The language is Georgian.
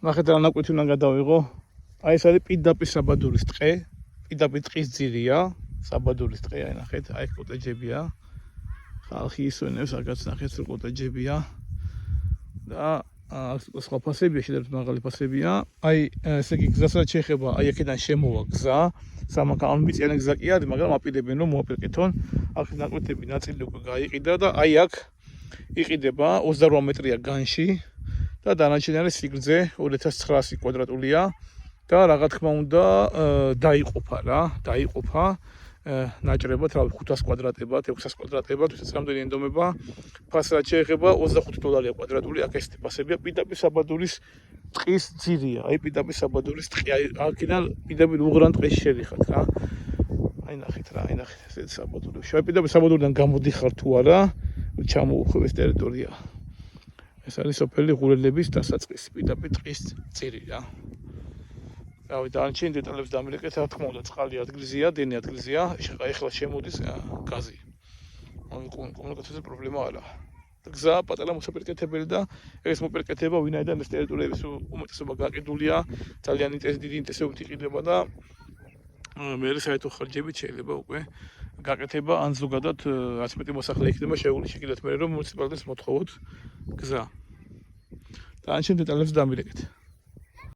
ნახეთ რა ნაკვეთი უნდა გადავიღო. აი ეს არის პირდაპირ საბადურის ტყე, პირდაპირ ტყის ძირია, საბადურის ტყე, აი ნახეთ, აი კოტეჯებია. ხალხი ისვენებს, აქაც ნახეთ რომ კოტეჯებია. და სხვა ფასებია, შედარებით მაღალი ფასებია. აი ესე იგი გზასაც შეეხება, აი აქედან შემოვა გზა, სამაკამბიციანი გზა კი არის, მაგრამ აპირებენ რომ მოაპირკეთონ. აქ ნაკვეთები ნაწილი უკვე გაიყიდა და აი აქ იყიდება 28 მეტრია განში და დანარჩენი არის სიგრძე 2900 კვადრატულია და რა თქმა უნდა დაიყოფა ნაჭრებად, რა 500 კვადრატებად, 600 კვადრატებად, ვისაც რამდენი ენდომება. ფასად შეეხება $25 კვადრატული, აქ ესეთი ფასებია, პირდაპირ საბადურის ტყის ძირია, აი პირდაპირ საბადურის ტყი, აი აქედან პირდაპირ უღრან ტყეში შედიხართ რა. აი ნახეთ რა, აი ნახეთ ესეთი საბადური. პირდაპირ საბადურიდან გამოდიხარ თუ არა, ჩამოუხვევ ეს ტერიტორია. ეს არის სოფელი ღურელების დასაწყისი, პირდაპირ ტყის ძირი რა. რავი, დანარჩენ დეტალებს დამილეკეთ, რა თქმა უნდა, წყალი ადგილზეა, დენი ადგილზეა, ეხლა შემოდის გაზი. კომუნიკაციაზე პრობლემა არა. გზა პატარა მოსაპირკეთებელი და ეს მოპირკეთება ვინაიდან ეს ტერიტორიების უმეტესობა გაყიდულია, ძალიან დიდი ინტენსივობით იყიდება და მე საერთო ხარჯებით შეიძლება უკვე გაკეთება ან ზოგადად რაც მეტი მოსახლე იქნება შეგვიძლია მე რომ მუნიციპალიტეტს მოთხოვოთ გზა. დანარჩენ დეტალებს დამილეკეთ.